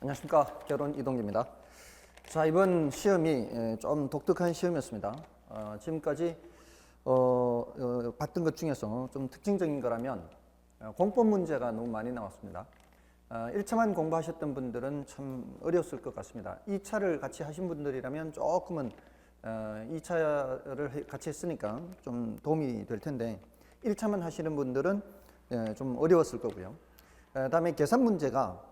안녕하십니까. 결혼 이동기입니다. 자, 이번 시험이 좀 독특한 시험이었습니다. 지금까지 봤던 것 중에서 좀 특징적인 거라면 공법 문제가 너무 많이 나왔습니다. 1차만 공부하셨던 분들은 참 어려웠을 것 같습니다. 2차를 같이 하신 분들이라면 조금은 2차를 같이 했으니까 좀 도움이 될 텐데 1차만 하시는 분들은 좀 어려웠을 거고요. 다음에 계산 문제가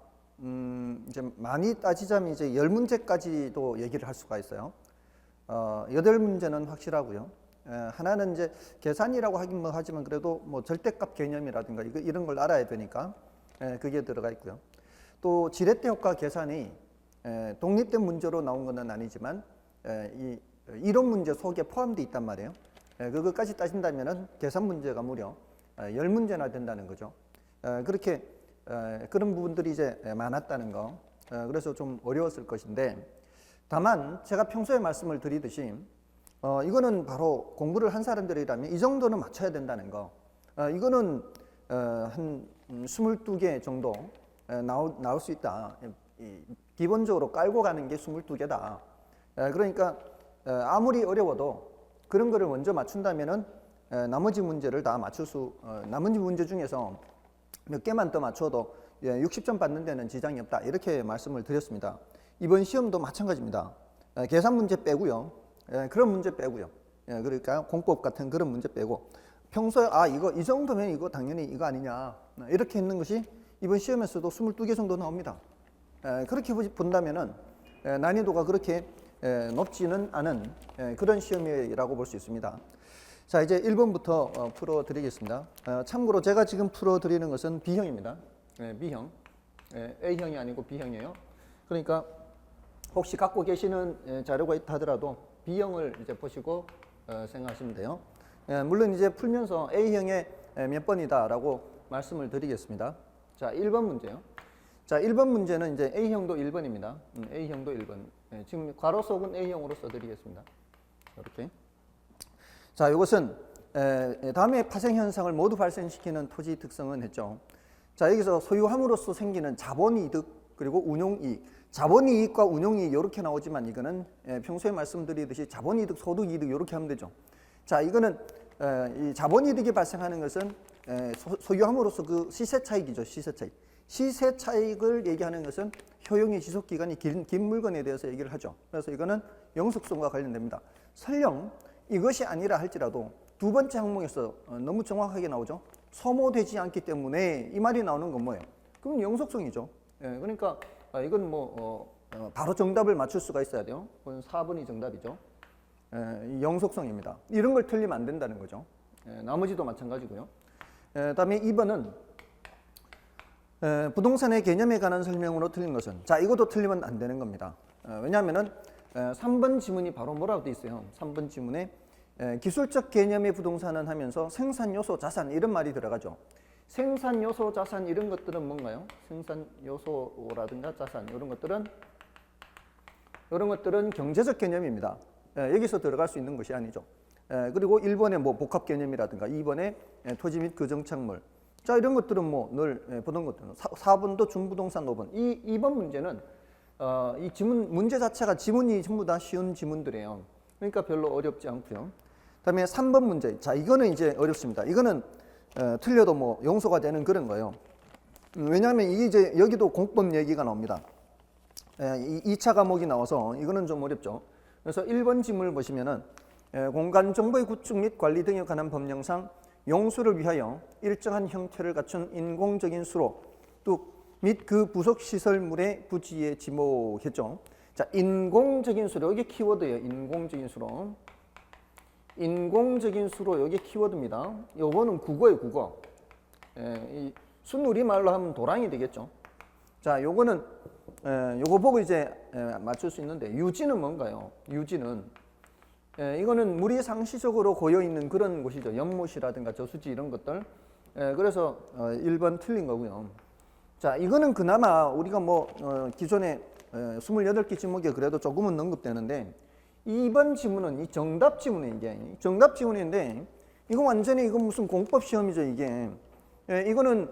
이제 많이 따지자면 이제 10문제까지도 얘기를 할 수가 있어요. 8문제는 확실하고요. 하나는 이제 계산이라고 하긴 뭐 하지만 그래도 뭐 절대값 개념이라든가 이런 걸 알아야 되니까 그게 들어가 있고요. 또 지렛대 효과 계산이 독립된 문제로 나온 것은 아니지만 이 이론 문제 속에 포함되어 있단 말이에요. 그것까지 따진다면은 계산 문제가 무려 10문제나 된다는 거죠. 그렇게 그런 부분들이 이제 많았다는 거. 그래서 좀 어려웠을 것인데, 다만 제가 평소에 말씀을 드리듯이 이거는 바로 공부를 한 사람들이라면 이 정도는 맞춰야 된다는 거. 이거는 한 22개 정도 나올 수 있다. 기본적으로 깔고 가는 게 22개다. 그러니까 아무리 어려워도 그런 거를 먼저 맞춘다면은 나머지 문제를 다 맞출 나머지 문제 중에서 몇 개만 더 맞춰도 60점 받는 데는 지장이 없다. 이렇게 말씀을 드렸습니다. 이번 시험도 마찬가지입니다. 계산 문제 빼고요. 그런 문제 빼고요. 그러니까 공법 같은 그런 문제 빼고 평소에 이거 이 정도면 이거 당연히 이거 아니냐 이렇게 있는 것이 이번 시험에서도 22개 정도 나옵니다. 그렇게 본다면은 난이도가 그렇게 높지는 않은 그런 시험이라고 볼 수 있습니다. 자, 이제 1번부터 풀어드리겠습니다. 참고로 제가 지금 풀어드리는 것은 B형입니다. B형. A형이 아니고 B형이에요. 그러니까 혹시 갖고 계시는 자료가 있다 하더라도 B형을 이제 보시고 생각하시면 돼요. 물론 이제 풀면서 A형의 몇 번이다라고 말씀을 드리겠습니다. 자, 1번 문제요. 자, 1번 문제는 이제 A형도 1번입니다. A형도 1번. 지금 괄호 속은 A형으로 써드리겠습니다. 이렇게. 자, 이것은 다음의 파생 현상을 모두 발생시키는 토지 특성은 했죠. 자, 여기서 소유함으로써 생기는 자본이득 그리고 운용이익. 자본이익과 운용이익 이렇게 나오지만 이거는 평소에 말씀드리듯이 자본이득, 소득이득 이렇게 하면 되죠. 자, 이거는 이 자본이득이 발생하는 것은 소유함으로써 그 시세차익이죠. 시세차익. 시세차익을 얘기하는 것은 효용의 지속기간이 긴 물건에 대해서 얘기를 하죠. 그래서 이거는 영속성과 관련됩니다. 설령 이것이 아니라 할지라도 두 번째 항목에서 너무 정확하게 나오죠. 소모되지 않기 때문에 이 말이 나오는 건 뭐예요? 그럼 영속성이죠. 그러니까 이건 뭐 바로 정답을 맞출 수가 있어야 돼요. 4번이 정답이죠. 영속성입니다. 이런 걸 틀리면 안 된다는 거죠. 나머지도 마찬가지고요. 다음에 2번은 부동산의 개념에 관한 설명으로 틀린 것은, 자, 이것도 틀리면 안 되는 겁니다. 왜냐하면은 3번 지문이 바로 뭐라고 돼 있어요. 3번 지문에 기술적 개념의 부동산은 하면서 생산요소, 자산 이런 말이 들어가죠. 생산요소, 자산 이런 것들은 뭔가요? 생산요소라든가 자산 이런 것들은 경제적 개념입니다. 여기서 들어갈 수 있는 것이 아니죠. 그리고 1번의 뭐 복합 개념이라든가 2번의 토지 및 거정착물. 자, 이런 것들은 뭐 늘 보던 것들은 4번도 중부동산 5번. 2번 문제는 이 지문 문제 자체가 지문이 전부 다 쉬운 지문들이에요. 그러니까 별로 어렵지 않고요. 그다음에 3번 문제. 자, 이거는 이제 어렵습니다. 이거는 틀려도 뭐 용서가 되는 그런 거예요. 왜냐하면 이게 이제 여기도 공법 얘기가 나옵니다. 2차 과목이 나와서 이거는 좀 어렵죠. 그래서 1번 지문을 보시면은 공간 정보의 구축 및 관리 등에 관한 법령상 용수를 위하여 일정한 형태를 갖춘 인공적인 수로 및 그 부속 시설물의 부지에 지목했죠. 자, 인공적인 수로, 이게 키워드예요. 인공적인 수로. 인공적인 수로, 이게 키워드입니다. 요거는 국어예요, 국어. 이 순우리말로 하면 도랑이 되겠죠. 자, 요거는 요거 보고 이제 맞출 수 있는데, 유지는 뭔가요? 유지는 이거는 물이 상시적으로 고여 있는 그런 곳이죠. 연못이라든가 저수지 이런 것들. 그래서 1번 틀린 거고요. 자, 이거는 그나마 우리가 뭐 기존에 28개 지목에 그래도 조금은 언급되는데, 2번 지문은 이 정답 지문이에요. 이게 정답 지문인데 이거 완전히 이거 무슨 공법 시험이죠. 이게 이거는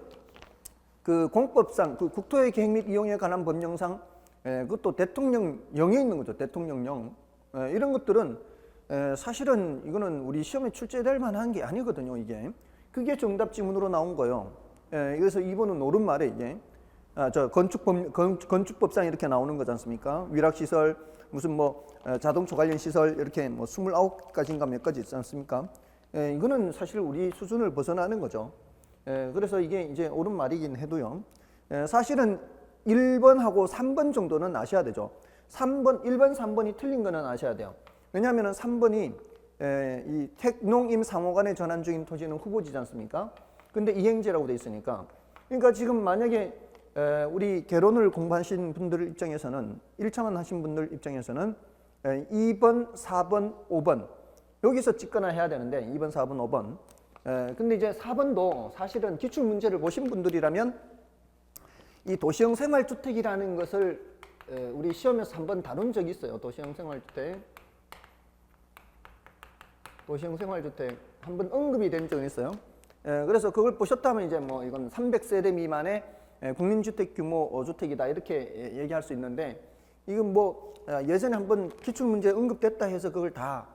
그 공법상 그 국토의 계획 및 이용에 관한 법령상 그것도 대통령령에 있는 거죠. 대통령령. 이런 것들은 사실은 이거는 우리 시험에 출제될 만한 게 아니거든요. 이게 그게 정답 지문으로 나온 거예요. 그래서 2번은 옳은 말에 이게 저 건축법상 이렇게 나오는 거지 않습니까? 위락시설 무슨 뭐 자동차 관련 시설 이렇게 뭐 29가지인가 몇 가지 있지 않습니까? 이거는 사실 우리 수준을 벗어나는 거죠. 그래서 이게 이제 옳은 말이긴 해도요. 사실은 1번하고 3번 정도는 아셔야 되죠. 1번, 3번이 틀린 거는 아셔야 돼요. 왜냐하면 3번이 이 택농임 상호간에 전환 중인 토지는 후보지지 않습니까? 근데 이행제라고 돼 있으니까. 그러니까 지금 만약에 우리 개론을 공부하신 분들 입장에서는 1차만 하신 분들 입장에서는 2번, 4번, 5번 여기서 찍거나 해야 되는데 2번, 4번, 5번. 근데 이제 4번도 사실은 기출 문제를 보신 분들이라면 이 도시형 생활주택이라는 것을 우리 시험에서 한번 다룬 적이 있어요. 도시형 생활주택 한번 언급이 된 적이 있어요. 그래서 그걸 보셨다면 이제 뭐 이건 300세대 미만의 국민주택 규모 주택이다 이렇게 얘기할 수 있는데 이건 뭐 예전에 한번 기출문제 언급됐다 해서 그걸 다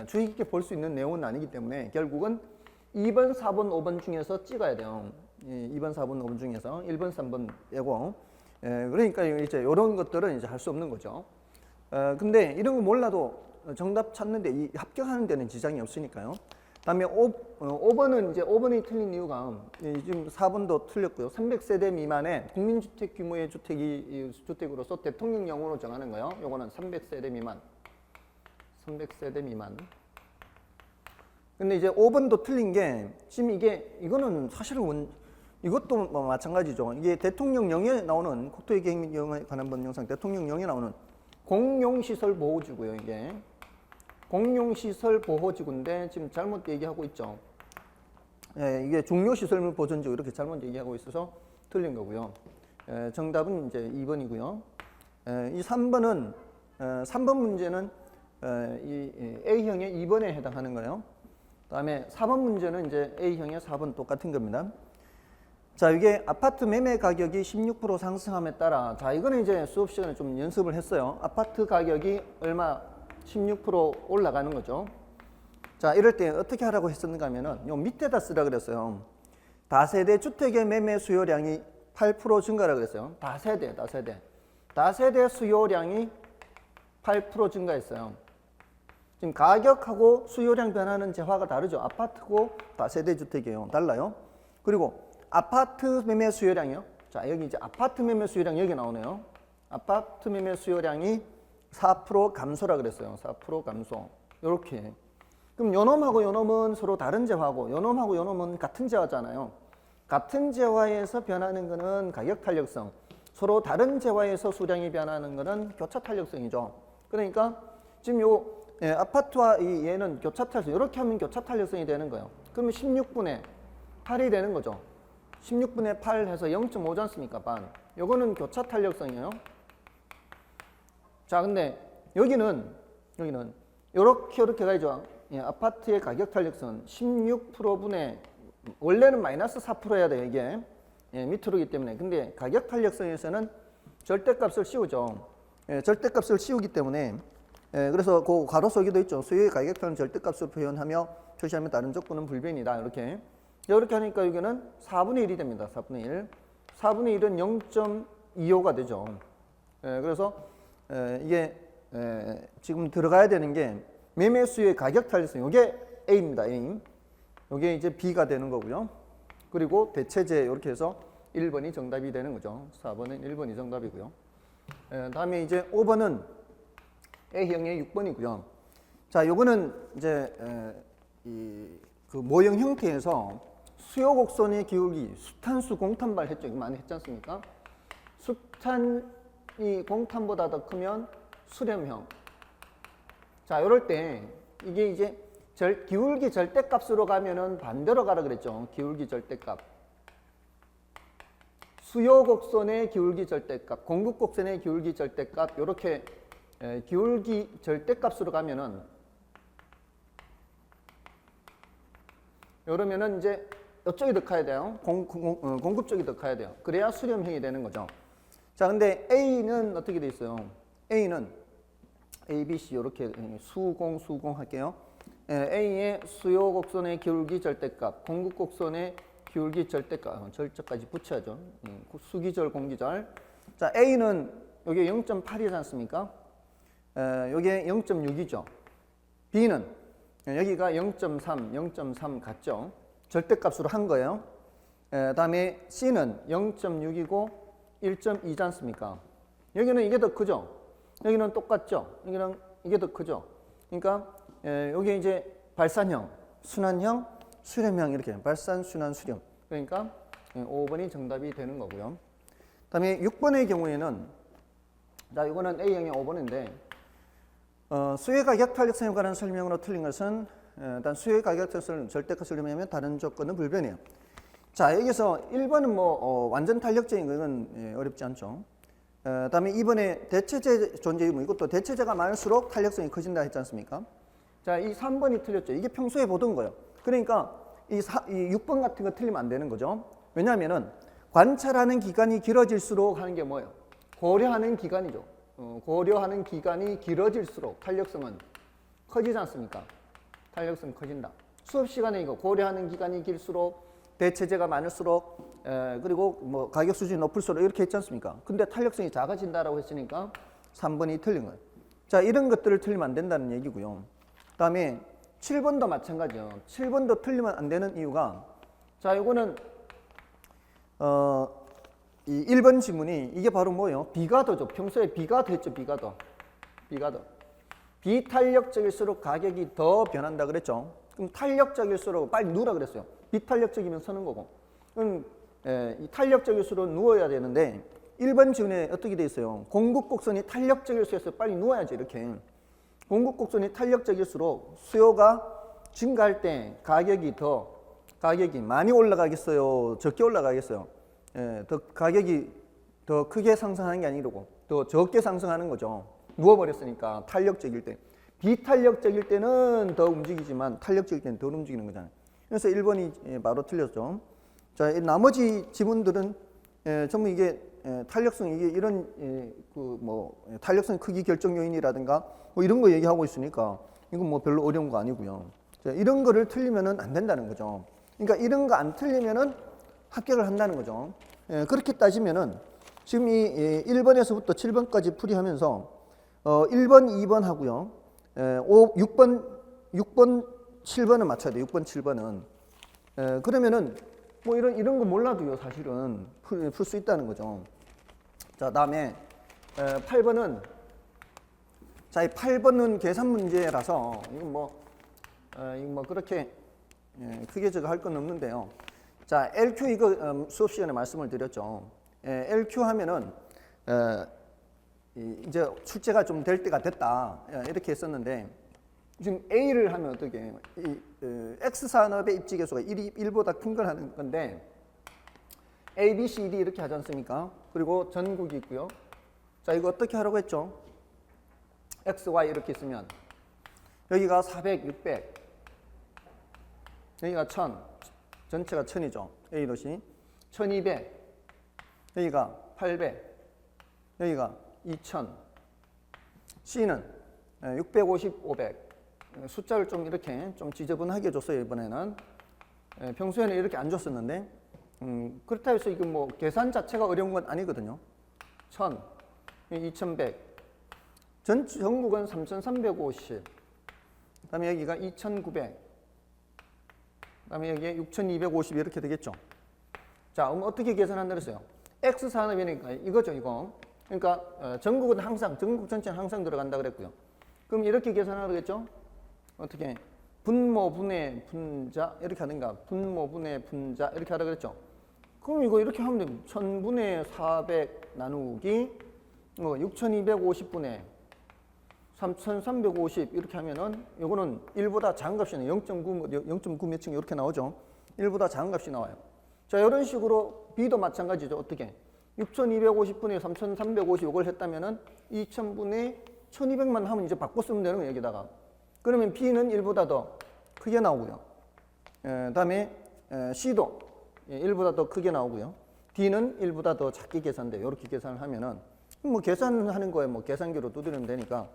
주의 깊게 볼 수 있는 내용은 아니기 때문에 결국은 2번, 4번, 5번 중에서 찍어야 돼요. 2번, 4번, 5번 중에서 1번, 3번 빼고. 그러니까 이제 이런 것들은 이제 할 수 없는 거죠. 근데 이런 거 몰라도 정답 찾는데 이 합격하는 데는 지장이 없으니까요. 다음에 5번은 이제 5번이 틀린 이유가 지금 4번도 틀렸고요. 300세대 미만의 국민주택 규모의 주택으로서 대통령령으로 정하는 거예요. 요거는 300세대 미만. 300세대 미만. 근데 이제 5번도 틀린 게 지금 이거는 사실은 이것도 뭐 마찬가지죠. 이게 대통령령에 나오는 국토의 계획 및 이용에 관한 법령상 대통령령에 나오는 공용시설 보호지구예요. 이게 공용시설 보호지구인데 지금 잘못 얘기하고 있죠. 이게 중요시설물 보존지구 이렇게 잘못 얘기하고 있어서 틀린 거고요. 정답은 이제 2번이고요. 이 3번은 3번 문제는 이 A형의 2번에 해당하는 거예요. 그다음에 4번 문제는 이제 A형의 4번 똑같은 겁니다. 자, 이게 아파트 매매 가격이 16% 상승함에 따라 자, 이거는 이제 수업 시간에 좀 연습을 했어요. 아파트 가격이 얼마 16% 올라가는 거죠. 자, 이럴 때 어떻게 하라고 했었는가 하면은 요 밑에다 쓰라 그랬어요. 다세대 주택의 매매 수요량이 8% 증가라 그랬어요. 다세대 수요량이 8% 증가했어요. 지금 가격하고 수요량 변하는 재화가 다르죠. 아파트고 다세대 주택이에요. 달라요. 그리고 아파트 매매 수요량이요. 자, 여기 이제 아파트 매매 수요량 여기 나오네요. 아파트 매매 수요량이 4% 감소라 그랬어요. 4% 감소. 요렇게. 그럼 요놈하고 요놈은 서로 다른 재화고 요놈하고 요놈은 같은 재화잖아요. 같은 재화에서 변하는 거는 가격 탄력성. 서로 다른 재화에서 수량이 변하는 거는 교차 탄력성이죠. 그러니까 지금 요 아파트와 얘는 교차 탄력성. 이렇게 하면 교차 탄력성이 되는 거예요. 그러면 16분의 8이 되는 거죠. 16분의 8 해서 0.5지 않습니까? 반. 요거는 교차 탄력성이에요. 자, 근데 여기는 요렇게 가야죠. 아파트의 가격 탄력성은 16%분의 원래는 마이너스 4% 해야 돼요. 이게 밑으로기 때문에. 근데 가격 탄력성에서는 절대값을 씌우죠. 절대값을 씌우기 때문에 그래서 그 괄호 속에도 있죠. 수요의 가격표는 절대값으로 표현하며 표시하면 다른 조건은 불변이다. 이렇게 하니까 여기는 4분의 1이 됩니다. 4분의 1. 4분의 1은 0.25가 되죠. 그래서 이게 지금 들어가야 되는 게 매매 수요의 가격 탄력성. 이게 A입니다. A. 이게 이제 B가 되는 거고요. 그리고 대체제 이렇게 해서 1번이 정답이 되는 거죠. 4번은 1번이 정답이고요. 다음에 이제 5번은 A형의 6번이고요. 자, 요거는 이제 그 모형 형태에서 수요 곡선의 기울기, 수탄수 공탄발 했죠. 이거 많이 했지 않습니까? 수탄이 공탄보다 더 크면 수렴형. 자, 요럴 때 이게 이제 기울기 절대값으로 가면은 반대로 가라 그랬죠. 기울기 절대값. 수요 곡선의 기울기 절대값, 공급 곡선의 기울기 절대값, 요렇게 기울기 절대값으로 가면은 이러면은 이제 이쪽이 더 커야 돼요. 공급 쪽이 더 커야 돼요. 그래야 수렴형이 되는 거죠. 자, 근데 A는 어떻게 돼 있어요? A는 A, B, C 이렇게 수공 할게요. A의 수요 곡선의 기울기 절대값, 공급 곡선의 기울기 절대값, 절자까지 붙여야죠. 수기절, 공기절. 자, A는 여기 0.8이지 않습니까? 여기 0.6이죠. B는 여기가 0.3, 0.3 같죠? 절대값으로 한 거예요. 다음에 C는 0.6이고 1.2지 않습니까? 여기는 이게 더 크죠? 여기는 똑같죠? 여기는 이게 더 크죠? 그러니까 여기 이제 발산형, 순환형, 수렴형 이렇게 발산, 순환, 수렴. 그러니까 5번이 정답이 되는 거고요. 다음에 6번의 경우에는 자, 이거는 A형의 5번인데 수의 가격 탄력성에 관한 설명으로 틀린 것은 일단 수의 가격 탄력성을 절대값을 이용하면 다른 조건은 불변이에요. 자, 여기서 1번은 뭐 완전 탄력적인 건 어렵지 않죠. 다음에 2번에 대체재 존재 의무, 이것도 대체재가 많을수록 탄력성이 커진다 했지 않습니까? 자, 이 3번이 틀렸죠. 이게 평소에 보던 거예요. 그러니까 이 6번 같은 거 틀리면 안 되는 거죠. 왜냐하면은 관찰하는 기간이 길어질수록 하는 게 뭐예요? 고려하는 기간이죠. 고려하는 기간이 길어질수록 탄력성은 커지지 않습니까? 탄력성 커진다. 수업 시간에 이거 고려하는 기간이 길수록 대체재가 많을수록 그리고 뭐 가격 수준이 높을수록 이렇게 했지 않습니까? 근데 탄력성이 작아진다라고 했으니까 3번이 틀린 거예요. 자, 이런 것들을 틀리면 안 된다는 얘기고요. 그다음에 7번도 마찬가지요. 7번도 틀리면 안 되는 이유가 자, 이거는 이 1번 지문이 이게 바로 뭐예요? 비가더죠. 평소에 비가더 했죠. 비가더. 비탄력적일수록 가격이 더 변한다 그랬죠. 그럼 탄력적일수록 빨리 누우라 그랬어요. 비탄력적이면 서는 거고. 그럼 이 탄력적일수록 누워야 되는데 1번 지문에 어떻게 돼 있어요? 공급 곡선이 탄력적일수록 빨리 누워야지 이렇게. 공급 곡선이 탄력적일수록 수요가 증가할 때 가격이 많이 올라가겠어요? 적게 올라가겠어요? 더 가격이 더 크게 상승하는 게 아니고 더 적게 상승하는 거죠. 누워버렸으니까 탄력적일 때. 비탄력적일 때는 더 움직이지만 탄력적일 때는 덜 움직이는 거잖아요. 그래서 1번이 바로 틀렸죠. 자, 나머지 지문들은 전부 이게 탄력성 이게 이런 탄력성 크기 결정 요인이라든가 뭐 이런 거 얘기하고 있으니까 이건 뭐 별로 어려운 거 아니고요. 자, 이런 거를 틀리면은 안 된다는 거죠. 그러니까 이런 거 안 틀리면은 합격을 한다는 거죠. 그렇게 따지면은 지금 이 1번에서부터 7번까지 풀이하면서 1번, 2번 하고요. 6번, 7번은 맞춰야 돼요. 6번, 7번은. 그러면은 뭐 이런 거 몰라도요, 사실은 풀 수 있다는 거죠. 자, 다음에 8번은 자, 이 8번은 계산 문제라서 이건 뭐 그렇게 크게 저거 할 건 없는데요. 자, LQ 이거 수업 시간에 말씀을 드렸죠. LQ 하면은 이제 출제가 좀 될 때가 됐다 이렇게 했었는데 지금 A를 하면 어떻게 해요? X 산업의 입지 개수가 1보다 큰 걸 하는 건데 A, B, C, D 이렇게 하지 않습니까? 그리고 전국이 있고요. 자, 이거 어떻게 하라고 했죠? X, Y 이렇게 있으면 여기가 400, 600 여기가 1000 전체가 1000이죠. A 도시 1200 여기가 800 여기가 2000 C는 650, 500 숫자를 좀 이렇게 좀 지저분하게 줬어요. 이번에는 평소에는 이렇게 안 줬었는데 그렇다 해서 이게 뭐 계산 자체가 어려운 건 아니거든요. 1000 2100 전국은 3350 그다음에 여기가 2900 그다음에 여기에 6250 이렇게 되겠죠. 자, 그럼 어떻게 계산한다 그랬어요? X 산업이니까 이거죠, 이거. 그러니까 전국 전체는 항상 들어간다 그랬고요. 그럼 이렇게 계산하겠죠? 어떻게? 분모, 분해, 분자 이렇게 하든가 분모, 분해, 분자 이렇게 하라 그랬죠? 그럼 이거 이렇게 하면 돼요. 1000분의 400 나누기 6250분의 3350 이렇게 하면은 이거는 1보다 작은 값이 나요. 0.9 몇 층 이렇게 나오죠. 1보다 작은 값이 나와요. 자, 이런 식으로 B도 마찬가지죠. 어떻게? 6250분의 3350 이걸 했다면은 2000분의 1200만 하면 이제 바꿔 쓰면 되는 거예요, 여기다가. 그러면 B는 1보다 더 크게 나오고요. 다음에 C도 1보다 더 크게 나오고요. D는 1보다 더 작게 계산돼. 이렇게 계산을 하면은 뭐 계산하는 거에 뭐 계산기로 두드리면 되니까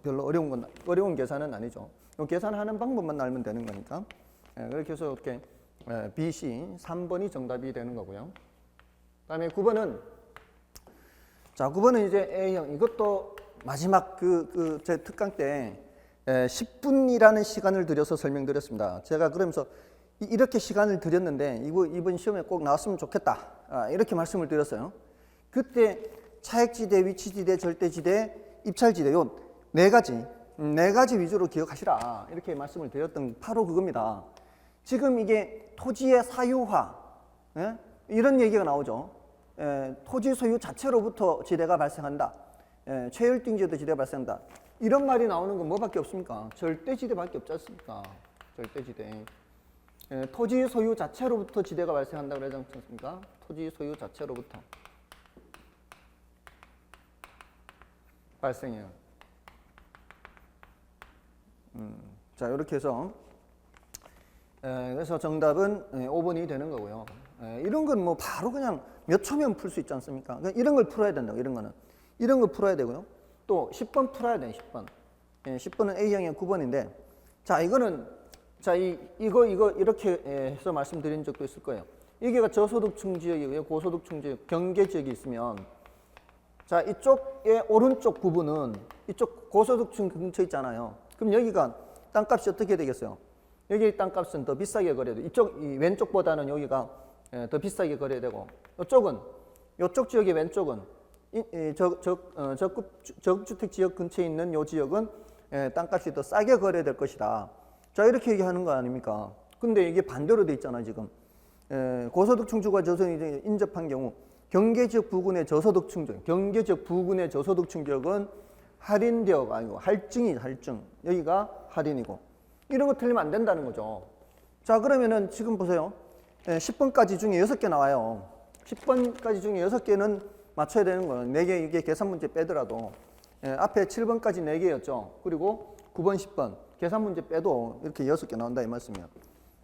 별로 어려운 계산은 아니죠. 계산하는 방법만 알면 되는 거니까. 그렇게 해서 이렇게 B, C 3번이 정답이 되는 거고요. 그다음에 9번은 자 9번은 이제 A형 이것도 마지막 제 특강 때 10분이라는 시간을 들여서 설명드렸습니다. 제가 그러면서 이렇게 시간을 드렸는데 이번 시험에 꼭 나왔으면 좋겠다. 이렇게 말씀을 드렸어요. 그때 차액지대, 위치지대, 절대지대, 입찰지대 요 네 가지 위주로 기억하시라. 이렇게 말씀을 드렸던 바로 그겁니다. 지금 이게 토지의 사유화 이런 얘기가 나오죠. 토지 소유 자체로부터 지대가 발생한다. 최혈등지에도 지대가 발생한다. 이런 말이 나오는 건 뭐밖에 없습니까? 절대지대밖에 없지 않습니까? 절대지대. 토지 소유 자체로부터 지대가 발생한다고 그러지 않습니까? 토지 소유 자체로부터 발생해요. 자, 이렇게 해서 그래서 정답은 5번이 되는 거고요. 이런 건 뭐 바로 그냥 몇 초면 풀 수 있지 않습니까? 이런 걸 풀어야 된다고, 이런 거는. 이런 거 풀어야 되고요. 또 10번 풀어야 돼요, 10번. 10번은 A형의 9번인데, 자, 이거는, 자, 이거 이렇게 해서 말씀드린 적도 있을 거예요. 여기가 저소득층 지역이고요, 고소득층 지역, 경계 지역이 있으면, 자, 이쪽의 오른쪽 부분은 이쪽 고소득층 근처 있잖아요. 그럼 여기가 땅값이 어떻게 되겠어요? 여기 땅값은 더 비싸게 거래야 돼. 이 왼쪽보다는 여기가 더 비싸게 거래야 되고, 이쪽 지역의 왼쪽은 저주택 지역 근처에 있는 이 지역은 땅값이 더 싸게 거래될 것이다. 자, 이렇게 얘기하는 거 아닙니까? 근데 이게 반대로 돼 있잖아, 지금. 고소득층 주가 저소득층이 인접한 경우 경계지역 부근의 저소득층 지역, 경계지역 부근의 저소득층 지역은 할인되어 아니고 할증. 여기가 할인이고. 이런 거 틀리면 안 된다는 거죠. 자, 그러면은 지금 보세요. 10번까지 중에 6개 나와요. 10번까지 중에 6개는 맞춰야 되는 거예요. 4개 이게 계산 문제 빼더라도. 앞에 7번까지 4개였죠. 그리고 9번, 10번 계산 문제 빼도 이렇게 6개 나온다 이 말씀이에요.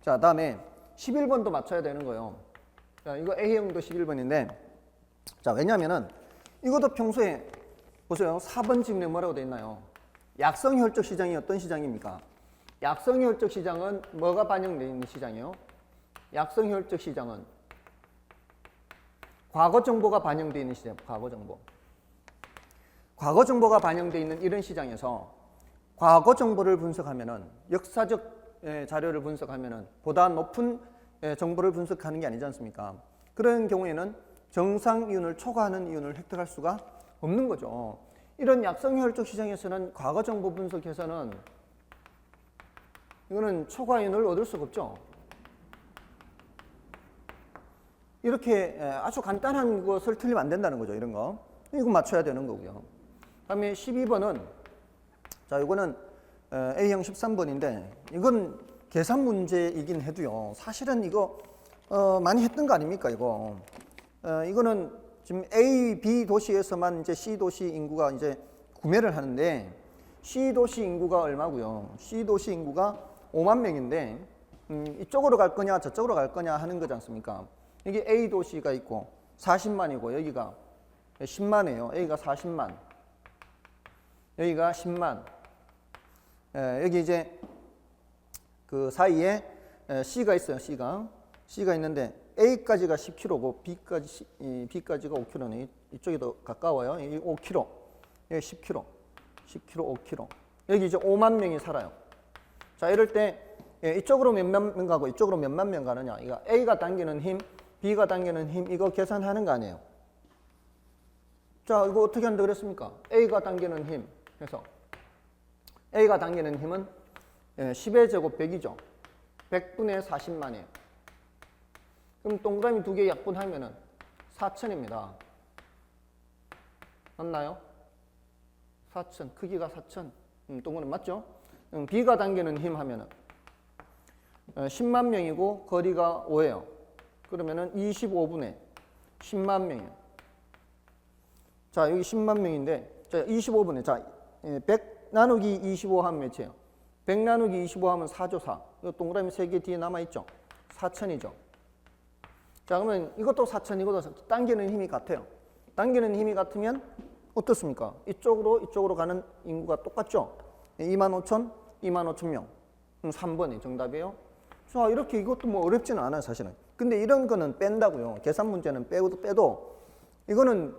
자, 다음에 11번도 맞춰야 되는 거예요. 자, 이거 A형도 11번인데, 자, 왜냐면은 이것도 평소에 보세요. 4번 질문에 뭐라고 돼 있나요? 약성혈적 시장이 어떤 시장입니까? 약성혈적 시장은 뭐가 반영되어 있는 시장이에요? 약성혈적 시장은 과거 정보가 반영되어 있는 시장, 과거 정보가 반영되어 있는 이런 시장에서 과거 정보를 분석하면은 역사적 자료를 분석하면은 보다 높은 정보를 분석하는 게 아니지 않습니까? 그런 경우에는 정상 이윤을 초과하는 이윤을 획득할 수가 없는 거죠. 이런 약성혈적 시장에서는 과거 정보 분석에서는 이거는 초과 이윤을 얻을 수가 없죠. 이렇게 아주 간단한 것을 틀리면 안 된다는 거죠. 이런 거. 이거 맞춰야 되는 거고요. 다음에 12번은 자, 이거는 A형 13번인데 이건 계산 문제이긴 해도요. 사실은 이거 많이 했던 거 아닙니까, 이거. 이거는 지금 A, B 도시에서만 이제 C 도시 인구가 이제 구매를 하는데 C 도시 인구가 얼마고요? C 도시 인구가 5만 명인데 이쪽으로 갈 거냐 저쪽으로 갈 거냐 하는 거지 않습니까? 이게 A 도시가 있고 40만이고 여기가 10만이에요. A가 40만, 여기가 10만. 여기 이제 그 사이에 C가 있어요. C가 있는데 A까지가 10km고 B까지가 5km네. 이쪽이 더 가까워요. 여기 5km, 여기 10km, 5km. 여기 이제 5만 명이 살아요. 자, 이럴 때 이쪽으로 몇만 명 가고 이쪽으로 몇만 명 가느냐. 이거 A가 당기는 힘, B가 당기는 힘, 이거 계산하는 거 아니에요. 자, 이거 어떻게 한다고 그랬습니까? A가 당기는 힘 해서 A가 당기는 힘은 10의 제곱 100이죠. 100분의 40만이에요. 그럼 동그라미 2개 약분하면은 4천입니다. 맞나요? 4천, 크기가 4천. 동그라미 맞죠? B가 당기는 힘 하면은 10만 명이고 거리가 5예요. 그러면은 25분의 10만 명이에요. 자, 여기 10만 명인데, 자, 25분의, 자, 100 나누기 25 하면 몇이에요? 100 나누기 25 하면 4죠, 4. 이 동그라미 3개 뒤에 남아있죠? 4천이죠. 자, 그러면 이것도 4천, 이것도 당기는 힘이 같아요. 당기는 힘이 같으면 어떻습니까? 이쪽으로 가는 인구가 똑같죠? 25,000, 25,000명. 3번이 정답이에요. 자, 이렇게 이것도 뭐 어렵지는 않아요, 사실은. 근데 이런 거는 뺀다고요. 계산 문제는 빼도 이거는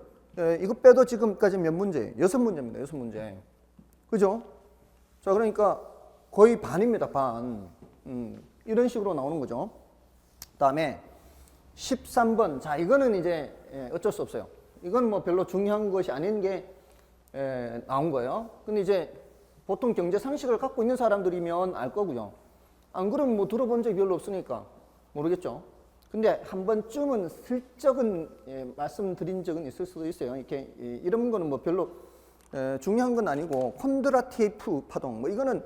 이거 빼도 지금까지 몇 문제? 6문제입니다. 6문제. 그죠? 자, 그러니까 거의 반입니다. 반. 이런 식으로 나오는 거죠. 그다음에 13번. 자, 이거는 이제 어쩔 수 없어요. 이건 뭐 별로 중요한 것이 아닌 게 나온 거예요. 근데 이제 보통 경제 상식을 갖고 있는 사람들이면 알 거고요. 안 그러면 뭐 들어본 적이 별로 없으니까 모르겠죠. 근데 한 번쯤은 슬쩍은 말씀드린 적은 있을 수도 있어요. 이렇게 이런 거는 뭐 별로 중요한 건 아니고 콘드라티프 파동. 뭐 이거는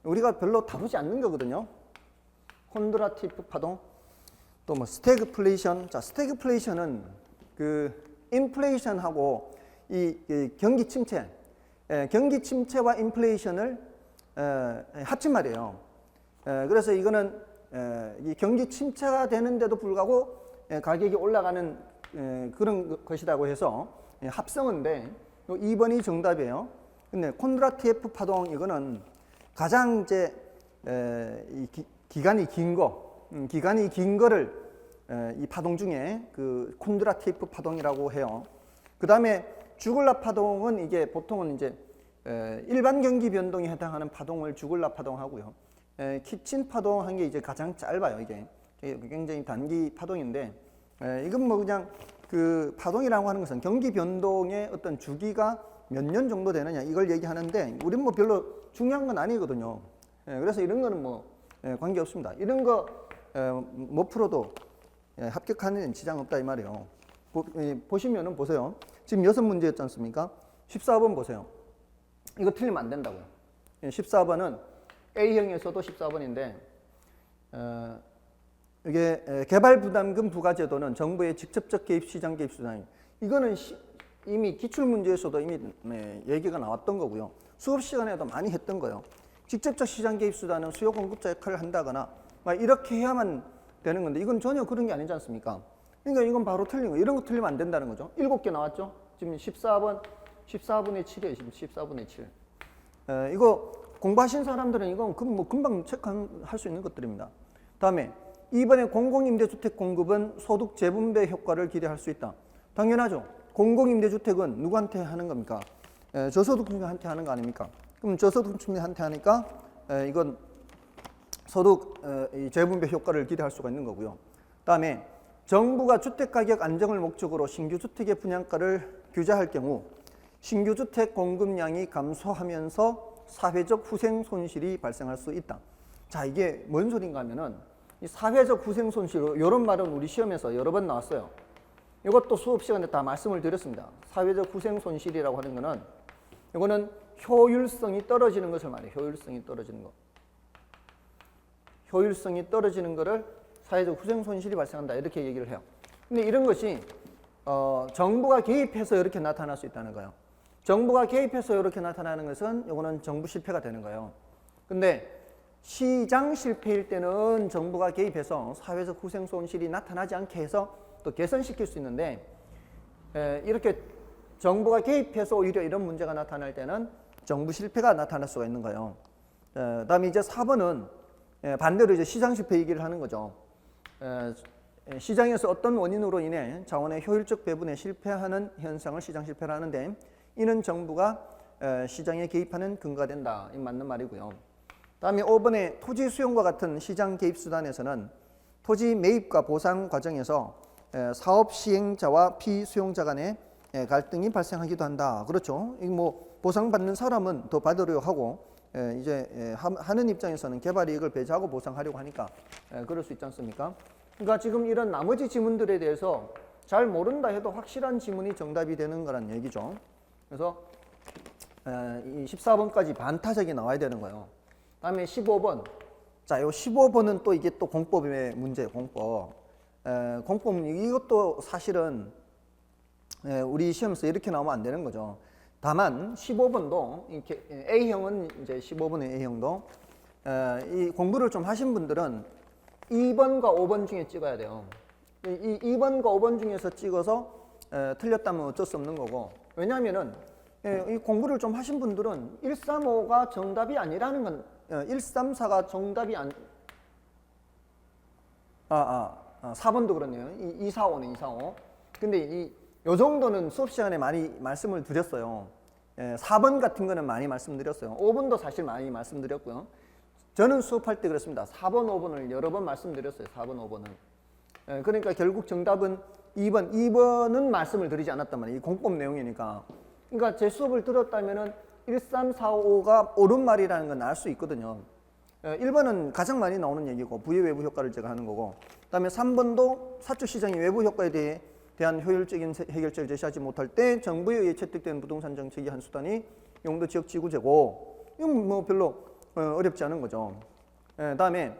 우리가 별로 다루지 않는 거거든요. 콘드라티프 파동. 또 뭐 스태그플레이션. 자, 스태그플레이션은 그 인플레이션하고 이 경기 침체, 경기 침체와 인플레이션을 합친 말이에요. 그래서 이거는 이 경기 침체가 되는데도 불구하고 가격이 올라가는 그런 것이라고 해서 합성어인데 2번이 정답이에요. 근데 콘드라티에프 파동 이거는 가장 이제 기간이 긴 거를 이 파동 중에 그 콘드라티에프 파동이라고 해요. 그 다음에 주글라 파동은 이게 보통은 이제 일반 경기 변동에 해당하는 파동을 주글라 파동하고요. 키친 파동 한 게 이제 가장 짧아요. 이게 굉장히 단기 파동인데 이건 뭐 그냥 그 파동이라고 하는 것은 경기 변동의 어떤 주기가 몇 년 정도 되느냐 이걸 얘기하는데 우리는 뭐 별로 중요한 건 아니거든요. 그래서 이런 거는 뭐 관계 없습니다. 이런 거 못 풀어도 합격하는 지장 없다 이 말이에요. 보시면은 보세요. 지금 6문제였지 않습니까? 14번 보세요. 이거 틀리면 안 된다고요. 14번은 A형에서도 14번인데 이게 개발부담금 부과제도는 정부의 직접적 개입 시장 개입 수단이 이거는 이미 기출문제에서도 이미 얘기가 나왔던 거고요. 수업 시간에도 많이 했던 거예요. 직접적 시장 개입 수단은 수요 공급자 역할을 한다거나 막 이렇게 해야만 되는 건데 이건 전혀 그런 게 아니지 않습니까? 그러니까 이건 바로 틀린 거예요. 이런 거 틀리면 안 된다는 거죠. 7개 나왔죠? 지금 14번, 14분의 7이에요. 지금 14분의 7. 이거 공부하신 사람들은 이건 뭐 금방 체크할 수 있는 것들입니다. 다음에 이번에 공공임대주택 공급은 소득 재분배 효과를 기대할 수 있다. 당연하죠. 공공임대주택은 누구한테 하는 겁니까? 저소득층한테 하는 거 아닙니까? 그럼 저소득층한테 하니까 이건 소득 재분배 효과를 기대할 수가 있는 거고요. 다음에 정부가 주택가격 안정을 목적으로 신규 주택의 분양가를 규제할 경우 신규 주택 공급량이 감소하면서 사회적 후생 손실이 발생할 수 있다. 자, 이게 뭔 소린가 하면은 이 사회적 후생 손실 이런 말은 우리 시험에서 여러 번 나왔어요. 이것도 수업 시간에 다 말씀을 드렸습니다. 사회적 후생 손실이라고 하는 거는 이거는 효율성이 떨어지는 것을 말해요. 효율성이 떨어지는 거. 효율성이 떨어지는 거를 사회적 후생 손실이 발생한다 이렇게 얘기를 해요. 근데 이런 것이 정부가 개입해서 이렇게 나타날 수 있다는 거예요. 정부가 개입해서 이렇게 나타나는 것은 이거는 정부 실패가 되는 거예요. 근데 시장 실패일 때는 정부가 개입해서 사회적 후생 손실이 나타나지 않게 해서 또 개선시킬 수 있는데 이렇게 정부가 개입해서 오히려 이런 문제가 나타날 때는 정부 실패가 나타날 수가 있는 거예요. 다음에 이제 4번은 반대로 이제 시장 실패 얘기를 하는 거죠. 시장에서 어떤 원인으로 인해 자원의 효율적 배분에 실패하는 현상을 시장 실패를 하는데 이는 정부가 시장에 개입하는 근거가 된다. 이 맞는 말이고요. 다음에 5번에 토지 수용과 같은 시장 개입 수단에서는 토지 매입과 보상 과정에서 사업 시행자와 피수용자 간의 갈등이 발생하기도 한다. 그렇죠. 뭐 보상받는 사람은 더 받으려고 하고 이제 하는 입장에서는 개발 이익을 배제하고 보상하려고 하니까 그럴 수 있지 않습니까? 그러니까 지금 이런 나머지 지문들에 대해서 잘 모른다 해도 확실한 지문이 정답이 되는 거란 얘기죠. 그래서 이 14번까지 반타적이 나와야 되는 거예요. 다음에 15번. 자, 요 15번은 또 이게 또 공법의 문제예요. 공법. 공법 이것도 사실은 우리 시험에서 이렇게 나오면 안 되는 거죠. 다만 15번도 이렇게 A형은 이제 15번의 A형도 이 공부를 좀 하신 분들은 2번과 5번 중에 찍어야 돼요. 이 2번과 5번 중에서 찍어서 틀렸다면 어쩔 수 없는 거고, 왜냐하면은 이 공부를 좀 하신 분들은 135가 정답이 아니라는 건 134가 정답이 4번도 그렇네요. 245네 245. 근데 요 정도는 수업 시간에 많이 말씀을 드렸어요. 4번 같은 거는 많이 말씀드렸어요. 5번도 사실 많이 말씀드렸고요. 저는 수업할 때 그렇습니다. 4번, 5번을 여러 번 말씀드렸어요. 4번, 5번은. 그러니까 결국 정답은 2번. 2번은 말씀을 드리지 않았단 말이에요. 이 공법 내용이니까. 그러니까 제 수업을 들었다면은 1345가 옳은 말이라는 건 알 수 있거든요. 1번은 가장 많이 나오는 얘기고 부의 외부 효과를 제가 하는 거고, 그다음에 3번도 사적 시장의 외부 효과에 대한 효율적인 해결책을 제시하지 못할 때 정부에 의해 채택되는 부동산 정책의 한 수단이 용도 지역 지구제고, 이건 뭐 별로 어렵지 않은 거죠. 그다음에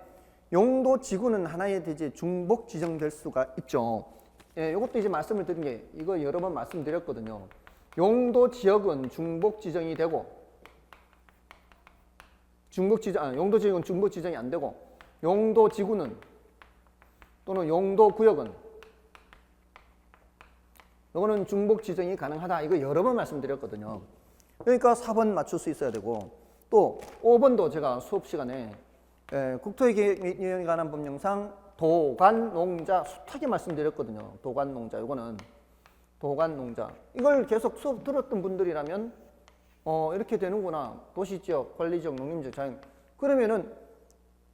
용도 지구는 하나의 대지의 중복 지정될 수가 있죠. 이것도 이제 말씀을 드린 게 이거 여러 번 말씀드렸거든요. 용도 지역은 중복 지정이 되고, 용도 지역은 중복 지정이 안 되고, 용도 지구는 또는 용도 구역은 이거는 중복 지정이 가능하다. 이거 여러 번 말씀드렸거든요. 그러니까 4번 맞출 수 있어야 되고, 또 5번도 제가 수업 시간에 국토계획에 관한 법령상 도관농자 숱하게 말씀드렸거든요. 도관농자, 이거는 도관농자. 이걸 계속 수업 들었던 분들이라면 이렇게 되는구나. 도시지역, 관리지역, 농림지역, 자연. 그러면은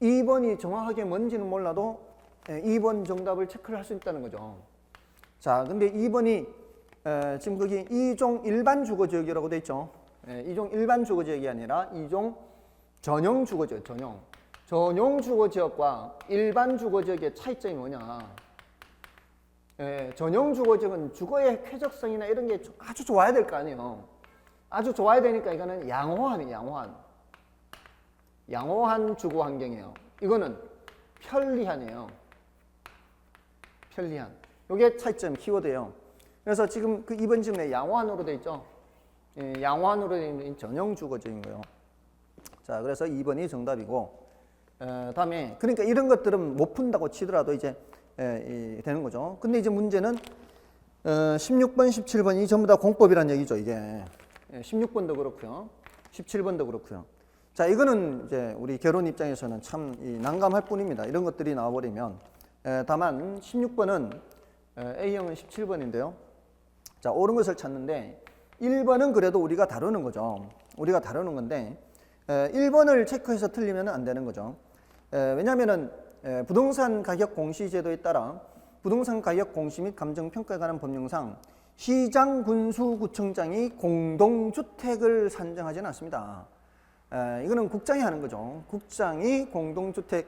2번이 정확하게 뭔지는 몰라도 2번 정답을 체크를 할 수 있다는 거죠. 자, 근데 2번이 지금 거기 2종 일반 주거지역이라고 돼 있죠. 2종 일반 주거지역이 아니라 2종 전용 주거지역, 전용 주거지역과 일반 주거지역의 차이점이 뭐냐. 전용 주거지역은 주거의 쾌적성이나 이런 게 아주 좋아야 될 거 아니에요. 아주 좋아야 되니까 이거는 양호한 주거 환경이에요. 이거는 편리한이에요. 편리한. 이게 차이점 키워드예요. 그래서 지금 그 2번 질문에 양호한으로 돼 있죠. 양호한으로 돼 있는 전용 주거지역인 거예요. 자, 그래서 2번이 정답이고, 다음에 그러니까 이런 것들은 못 푼다고 치더라도 이제 되는 거죠. 근데 이제 문제는 16번, 17번이 전부 다 공법이란 얘기죠. 이게 16번도 그렇고요, 17번도 그렇고요. 자, 이거는 이제 우리 결혼 입장에서는 참 난감할 뿐입니다. 이런 것들이 나와버리면. 다만 16번은 A형은 17번인데요. 자, 옳은 것을 찾는데 1번은 그래도 우리가 다루는 거죠. 우리가 다루는 건데 1번을 체크해서 틀리면 안 되는 거죠. 왜냐하면은 부동산 가격 공시 제도에 따라 부동산 가격 공시 및 감정평가에 관한 법령상 시장, 군수, 구청장이 공동주택을 산정하지는 않습니다. 이거는 국장이 하는 거죠. 국장이 공동주택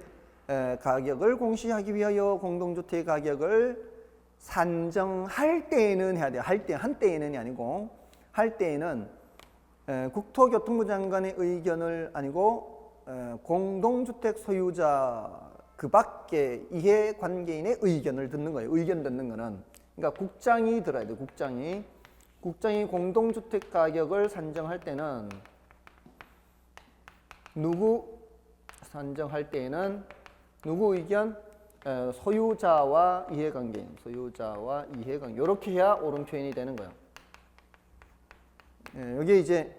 가격을 공시하기 위하여 공동주택 가격을 산정할 때에는 해야 돼요. 한때에는이 아니고, 할 때에는 국토교통부 장관의 의견을 아니고 공동주택 소유자 그 밖에 이해관계인의 의견을 듣는 거예요. 의견 듣는 거는. 그러니까 국장이 들어야 돼요. 국장이 공동주택 가격을 산정할 때는 누구 의견? 소유자와 이해관계인, 이렇게 해야 옳은 표현이 되는 거예요. 이게 이제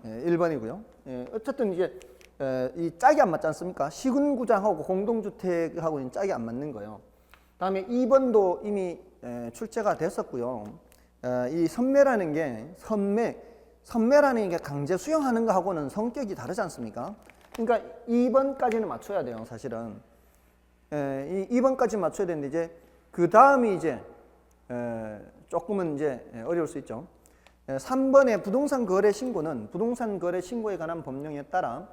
1번이고요. 어쨌든 이제 이 짝이 안 맞지 않습니까? 시군구장하고 공동주택하고는 짝이 안 맞는 거예요. 다음에 2번도 이미 출제가 됐었고요. 이 선매라는 게 선매라는 게 강제 수용하는 거하고는 성격이 다르지 않습니까? 그러니까 2번까지는 맞춰야 돼요, 사실은. 이 2번까지 맞춰야 되는데 이제 그 다음이 이제 조금은 이제 어려울 수 있죠. 3번의 부동산 거래 신고는 부동산 거래 신고에 관한 법령에 따라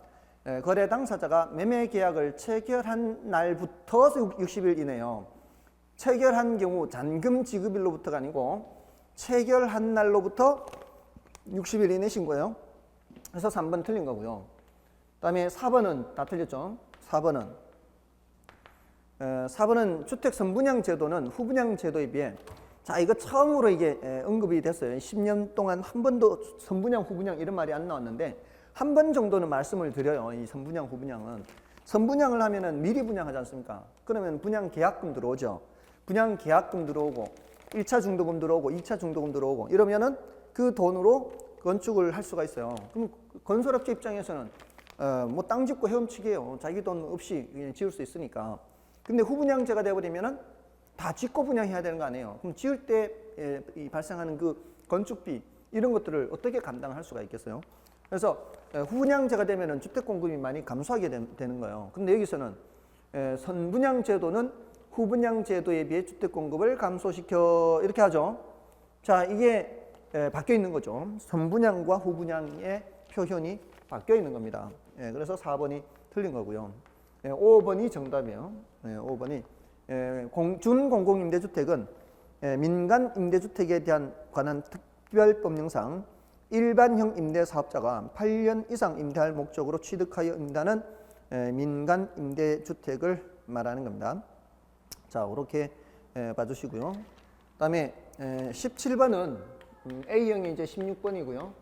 거래 당사자가 매매 계약을 체결한 날부터 60일 이내요. 체결한 경우 잔금 지급일로부터가 아니고 체결한 날로부터 60일 이내 신고예요. 그래서 3번 틀린 거고요. 그다음에 4번은 다 틀렸죠. 4번은 주택 선분양 제도는 후분양 제도에 비해, 자, 이거 처음으로 이게 언급이 됐어요. 10년 동안 한 번도 선분양, 후분양 이런 말이 안 나왔는데 한 번 정도는 말씀을 드려요. 이 선분양, 후분양은. 선분양을 하면은 미리 분양하지 않습니까? 그러면 분양 계약금 들어오죠. 분양 계약금 들어오고 1차 중도금 들어오고 2차 중도금 들어오고 이러면은 그 돈으로 건축을 할 수가 있어요. 그럼 건설업체 입장에서는 뭐 땅 짓고 헤엄치기예요. 자기 돈 없이 그냥 지을 수 있으니까. 근데 후분양제가 되어버리면은 다 짓고 분양해야 되는 거 아니에요. 그럼 지을 때 발생하는 그 건축비 이런 것들을 어떻게 감당할 수가 있겠어요? 그래서 후분양제가 되면은 주택 공급이 많이 감소하게 되는 거예요. 근데 여기서는 선분양제도는 후분양제도에 비해 주택 공급을 감소시켜 이렇게 하죠. 자, 이게 바뀌어 있는 거죠. 선분양과 후분양의 표현이 바뀌어 있는 겁니다. 그래서 4번이 틀린 거고요. 5번이 정답이에요. 5번이 준공공임대주택은 민간 임대주택에 관한 특별법령상 일반형 임대사업자가 8년 이상 임대할 목적으로 취득하여 임대하는 민간 임대주택을 말하는 겁니다. 자, 그렇게 봐주시고요. 그다음에 17번은 A형이 이제 16번이고요.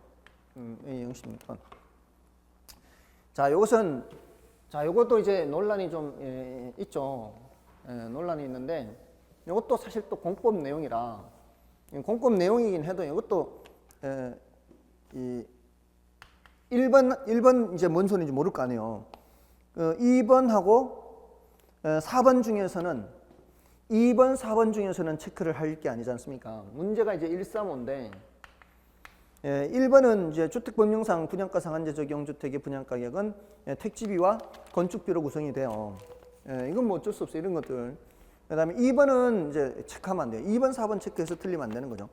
A형 16번. 자, 이것은 이것도 이제 논란이 좀 있죠. 논란이 있는데 이것도 사실 또 공법 내용이라 공법 내용이긴 해도 이것도 이 1번 이제 뭔 소리인지 모를 거 아니에요. 2번하고 4번 중에서는 2번, 4번 중에서는 체크를 할 게 아니지 않습니까? 문제가 이제 135인데 1번은 이제 주택법령상 분양가 상한제 적용 주택의 분양가격은 택지비와 건축비로 구성이 돼요. 이건 뭐 어쩔 수 없어요. 이런 것들. 그다음에 2번은 이제 체크하면 안 돼요. 2번, 4번 체크해서 틀리면 안 되는 거죠.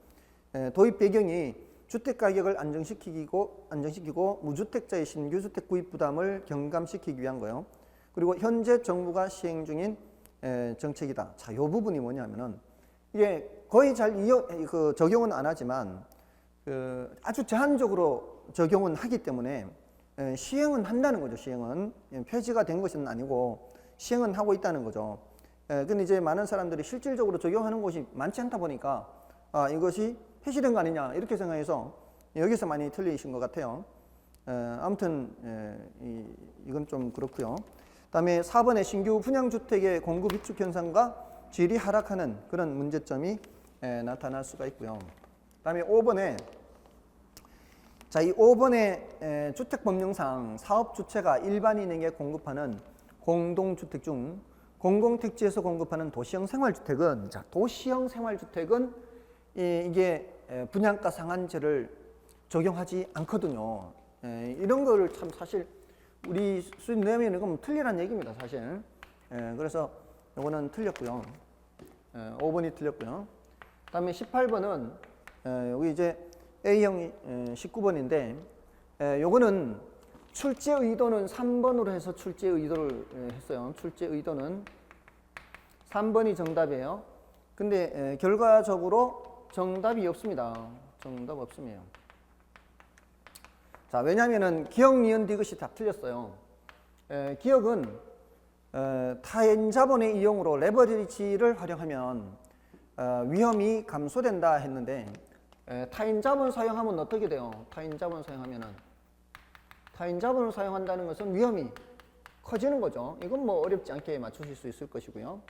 도입 배경이 주택 가격을 안정시키고 무주택자의 신규 주택 구입 부담을 경감시키기 위한 거예요. 그리고 현재 정부가 시행 중인 정책이다. 자, 이 부분이 뭐냐면은 이게 거의 잘 적용은 안 하지만 아주 제한적으로 적용은 하기 때문에 시행은 한다는 거죠. 시행은 폐지가 된 것은 아니고 시행은 하고 있다는 거죠. 근데 이제 많은 사람들이 실질적으로 적용하는 곳이 많지 않다 보니까 이것이 폐지된 거 아니냐 이렇게 생각해서 여기서 많이 틀리신 것 같아요. 아무튼 이건 좀 그렇고요. 그다음에 4번에 신규 분양주택의 공급 위축 현상과 질이 하락하는 그런 문제점이 나타날 수가 있고요. 그다음에 5번에 이 5번에 주택법령상 사업주체가 일반인에게 공급하는 공동주택 중 공공택지에서 공급하는 도시형 생활주택은 도시형 생활주택은 이게 분양가 상한제를 적용하지 않거든요. 이런 거를 참 사실 우리 수입 내면 이건 틀리란 얘기입니다, 사실. 그래서 이거는 틀렸고요. 5번이 틀렸고요. 그다음에 18번은 여기 이제 A형 19번인데 요거는 출제 의도는 3번으로 해서 출제 의도를 했어요. 출제 의도는 3번이 정답이에요. 근데 결과적으로 정답이 없습니다. 정답 없음이에요. 자, 왜냐면은 기억, 니은, 디귿이 다 틀렸어요. 기억은 타인 자본의 이용으로 레버리지를 활용하면 위험이 감소된다 했는데 타인 자본 사용하면 어떻게 돼요? 타인 자본 사용하면은 타인 자본을 사용한다는 것은 위험이 커지는 거죠. 이건 뭐 어렵지 않게 맞추실 수 있을 것이고요.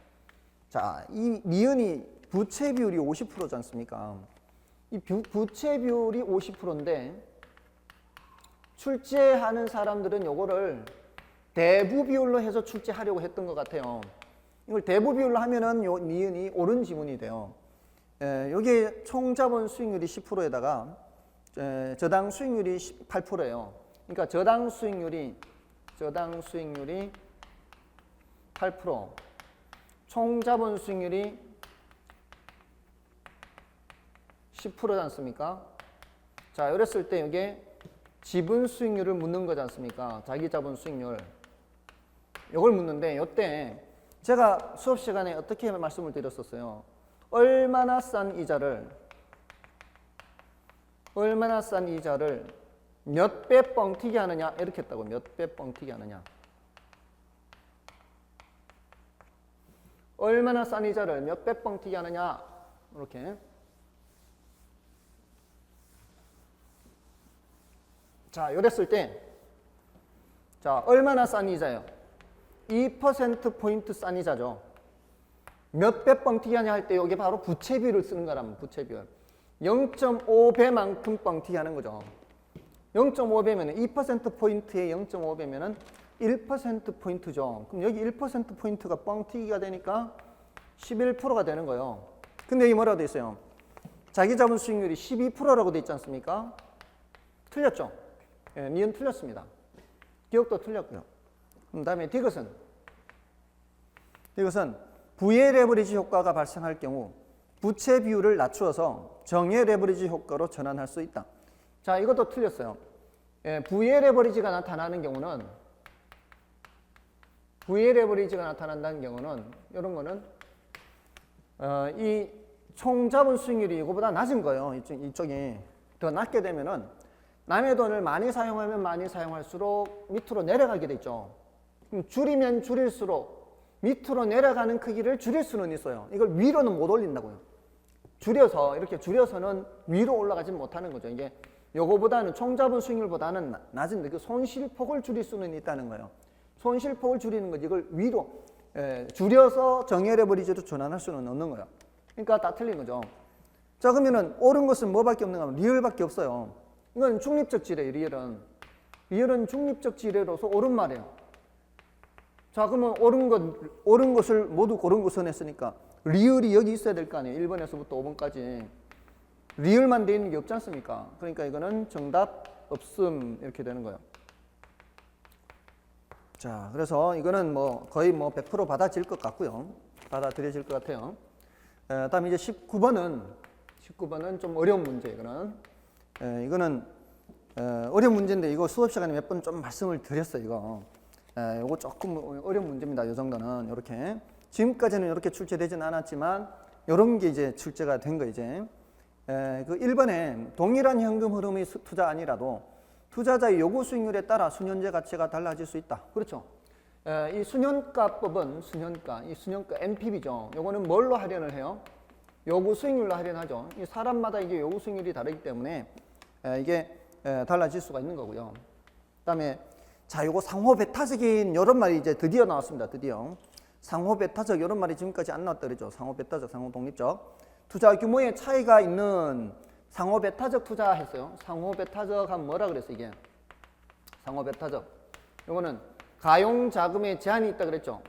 자, 이 니은이 부채 비율이 50%지 않습니까? 이 부채 비율이 50%인데 출제하는 사람들은 요거를 대부 비율로 해서 출제하려고 했던 것 같아요. 이걸 대부 비율로 하면은 요 니은이 옳은 지문이 돼요. 여기에 총 자본 수익률이 10%에다가 저당 수익률이 8%예요. 그러니까 저당 수익률이 8%, 총 자본 수익률이 10%지 않습니까? 자, 이랬을 때 이게 지분 수익률을 묻는 거지 않습니까? 자기 자본 수익률. 이걸 묻는데 이때 제가 수업 시간에 어떻게 말씀을 드렸었어요? 얼마나 싼 이자를 몇 배 뻥튀기 하느냐 이렇게 했다고. 몇 배 뻥튀기 하느냐. 얼마나 싼 이자를 몇 배 뻥튀기 하느냐 이렇게. 자, 이랬을 때 자, 얼마나 싼 이자요? 2%포인트 싼 이자죠. 몇 배 뻥튀기 하냐 할 때 이게 바로 부채 비율을 쓰는 거라면 부채 비율. 0.5배만큼 뻥튀기 하는 거죠. 0.5배면 2%포인트에 0.5배면 1%포인트죠. 그럼 여기 1%포인트가 뻥튀기가 되니까 11%가 되는 거예요. 근데 여기 뭐라고 돼 있어요? 자기 자본 수익률이 12%라고 돼 있지 않습니까? 틀렸죠? 예, 니은 틀렸습니다. 기억도 틀렸고요. 그럼 다음에 디귿은 부의 레버리지 효과가 발생할 경우 부채 비율을 낮추어서 정의 레버리지 효과로 전환할 수 있다. 자, 이것도 틀렸어요. 예, 부의 레버리지가 나타나는 경우는 이런 거는 이 총 자본 수익률이 이거보다 낮은 거예요. 이쪽이 더 낮게 되면은 남의 돈을 많이 사용하면 많이 사용할수록 밑으로 내려가게 되죠. 그럼 줄이면 줄일수록 밑으로 내려가는 크기를 줄일 수는 있어요. 이걸 위로는 못 올린다고요. 이렇게 줄여서는 위로 올라가지 못하는 거죠. 이게 요거보다는 총자본 수익률보다는 낮은데 그 손실폭을 줄일 수는 있다는 거예요. 손실폭을 줄이는 거지 이걸 위로 줄여서 정의 레버리지로 전환할 수는 없는 거예요. 그러니까 다 틀린 거죠. 자, 그러면은 옳은 것은 뭐밖에 없는가 하면 리을밖에 없어요. 이건 중립적 지뢰예요. 리을은 중립적 지뢰로서 옳은 말이에요. 자, 그러면 옳은 것을 모두 고른 것은 했으니까 리을이 여기 있어야 될 거 아니에요. 1번에서부터 5번까지 리을만 돼 있는 게 없지 않습니까? 그러니까 이거는 정답 없음 이렇게 되는 거예요. 자, 그래서 이거는 거의 100% 받아들일 것 같고요. 받아들여질 것 같아요. 다음에 이제 19번은 좀 어려운 문제. 이거는 어려운 문제인데 이거 수업 시간에 몇 번 좀 말씀을 드렸어요. 이거 조금 어려운 문제입니다. 이 정도는 이렇게 지금까지는 이렇게 출제되지는 않았지만 이런 게 이제 출제가 된 거 이제. 그 1번에 동일한 현금 흐름의 투자 아니라도 투자자의 요구 수익률에 따라 수년제 가치가 달라질 수 있다. 그렇죠. 이 수년가법은 이 수년가 NPV죠. 요거는 뭘로 할인을 해요? 요구 수익률로 할인하죠. 이 사람마다 이게 요구 수익률이 다르기 때문에 이게 달라질 수가 있는 거고요. 그다음에 자, 요거 상호 배타적인 이런 말이 이제 드디어 나왔습니다. 드디어 상호 배타적 이런 말이 지금까지 안 나왔다 그러죠. 상호 배타적, 상호 독립적. 투자 규모의 차이가 있는 상호 배타적 투자 했어요. 상호 배타적 하면 뭐라 그랬어요, 이게? 상호 배타적. 요거는 가용 자금에 제한이 있다 그랬죠.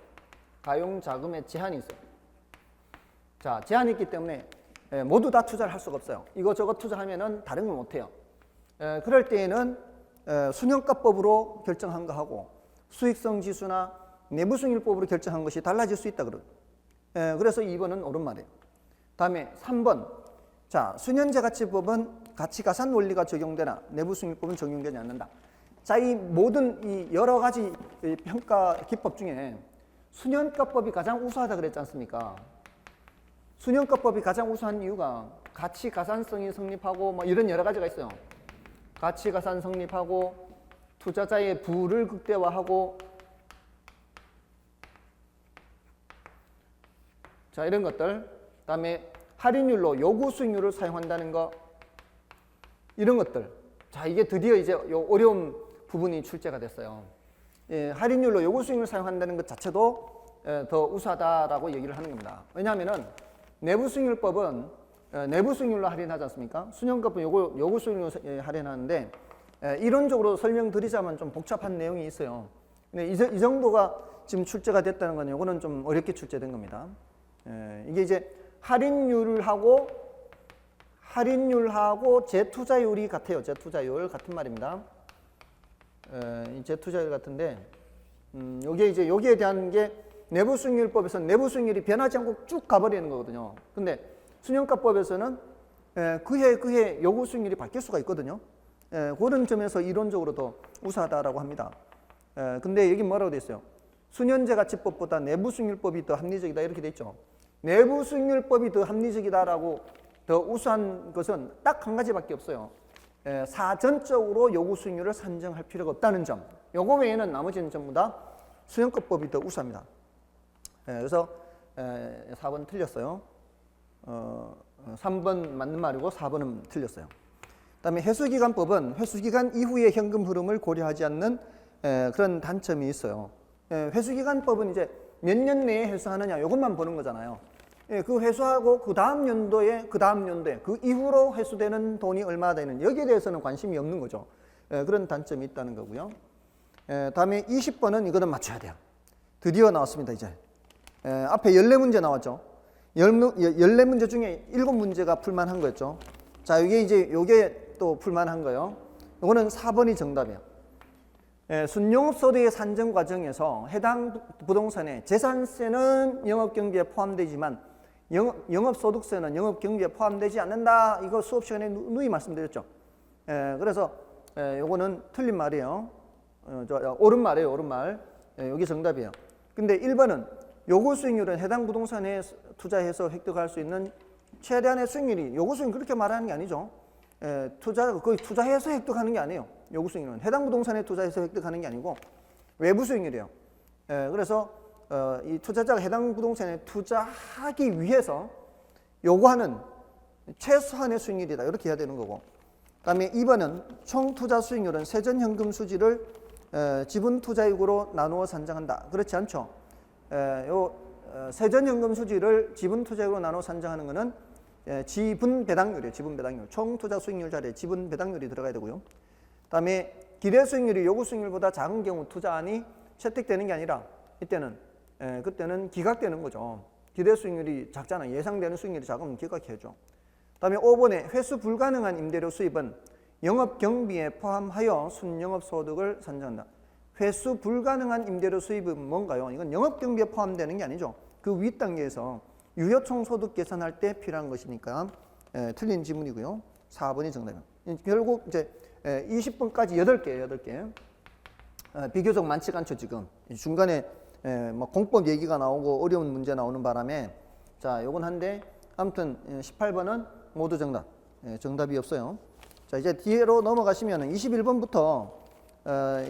가용 자금에 제한이 있어요. 자, 제한이 있기 때문에 모두 다 투자를 할 수가 없어요. 이거 투자하면은 다른 걸 못 해요. 그럴 때에는 수년가법으로 결정한 거 하고 수익성 지수나 내부 수익률법으로 결정한 것이 달라질 수 있다 그래요. 그래서 2번은 옳은 말이에요. 다음에 3번. 자, 수년제 가치법은 가치가산 원리가 적용되나 내부 수익률법은 적용되지 않는다. 자, 이 모든 이 여러 가지 평가 기법 중에 수년가법이 가장 우수하다 그랬지 않습니까? 수년가법이 가장 우수한 이유가 가치가산성이 성립하고 이런 여러 가지가 있어요. 가치가산 성립하고 투자자의 부를 극대화하고 자, 이런 것들. 그다음에 할인율로 요구 수익률을 사용한다는 거 이런 것들. 자, 이게 드디어 이제 요 어려운 부분이 출제가 됐어요. 할인율로 요구 수익률을 사용한다는 것 자체도 더 우수하다라고 얘기를 하는 겁니다. 왜냐하면은 내부 수익률법은 내부 수익률로 할인하지 않습니까? 수년가법은 요구 수익률로 할인하는데 이론적으로 설명드리자면 좀 복잡한 내용이 있어요. 근데 이 정도가 지금 출제가 됐다는 건 요거는 좀 어렵게 출제된 겁니다. 이게 이제 할인율하고 재투자율이 같아요. 재투자율 같은 말입니다. 이 재투자율 같은데 여기에 대한 게 내부 수익률법에서 내부 수익률이 변하지 않고 쭉 가버리는 거거든요. 근데 수년가법에서는 그해 요구 수익률이 바뀔 수가 있거든요. 그런 점에서 이론적으로 더 우수하다라고 합니다. 근데 여기 뭐라고 돼 있어요? 수년제 가치법보다 내부 수익률법이 더 합리적이다 이렇게 돼 있죠. 내부 수익률법이 더 합리적이다라고 더 우수한 것은 딱 한 가지밖에 없어요. 사전적으로 요구 수익률을 산정할 필요가 없다는 점. 요거 외에는 나머지는 전부 다 수년가법이 더 우수합니다. 그래서 4번 틀렸어요. 3번 맞는 말이고 4번은 틀렸어요. 그다음에 회수기간법은 회수기간 이후의 현금 흐름을 고려하지 않는 그런 단점이 있어요. 회수기간법은 이제 몇 년 내에 회수하느냐 이것만 보는 거잖아요. 그 회수하고 그 다음 연도에 그 이후로 회수되는 돈이 얼마나 되는 여기에 대해서는 관심이 없는 거죠. 그런 단점이 있다는 거고요. 다음에 20번은 이거는 맞춰야 돼요. 드디어 나왔습니다. 이제 앞에 14문제 나왔죠. 14문제 중에 7문제가 풀만한 거였죠. 자, 이게 또 풀만한 거예요. 이거는 4번이 정답이에요. 순영업소득의 산정 과정에서 해당 부동산의 재산세는 영업경비에 포함되지만 영업소득세는 영업경비에 포함되지 않는다. 이거 수업 시간에 누이 말씀드렸죠. 그래서 요거는 틀린 말이에요. 옳은 말이에요. 옳은 말. 여기 정답이에요. 근데 1번은 요구 수익률은 해당 부동산에 투자해서 획득할 수 있는 최대한의 수익률이 요구 수익률 그렇게 말하는 게 아니죠. 거의 투자해서 획득하는 게 아니에요. 요구 수익률은 해당 부동산에 투자해서 획득하는 게 아니고 외부 수익률이에요. 그래서 이 투자자가 해당 부동산에 투자하기 위해서 요구하는 최소한의 수익률이다. 이렇게 해야 되는 거고. 그다음에 2번은 총 투자 수익률은 세전현금 수지를 지분 투자익으로 나누어 산정한다. 그렇지 않죠. 세전현금 수지를 지분 투자익으로 나누어 산정하는 것은 지분 배당률이에요. 지분 배당률. 총 투자 수익률 자리에 지분 배당률이 들어가야 되고요. 그다음에 기대 수익률이 요구 수익률보다 작은 경우 투자안이 채택되는 게 아니라 그때는 기각되는 거죠. 기대 수익률이 작잖아요. 예상되는 수익률이 작으면 기각해야죠. 그다음에 5번에 회수 불가능한 임대료 수입은 영업 경비에 포함하여 순영업 소득을 산정한다. 회수 불가능한 임대료 수입은 뭔가요? 이건 영업 경비에 포함되는 게 아니죠. 그 윗 단계에서 유효총 소득 계산할 때 필요한 것이니까 틀린 지문이고요. 4번이 정답입니다. 결국 이제 20번까지 8개. 비교적 많지가 않죠, 지금. 중간에 뭐 공법 얘기가 나오고 어려운 문제 나오는 바람에 자, 요건 한데 아무튼 18번은 모두 정답. 정답이 없어요. 자, 이제 뒤로 넘어가시면 21번부터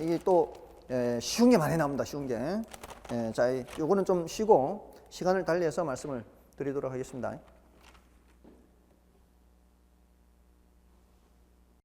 이게 또 쉬운 게 많이 나옵니다. 쉬운 게. 자, 요거는 좀 쉬고 시간을 달리해서 말씀을 드리도록 하겠습니다.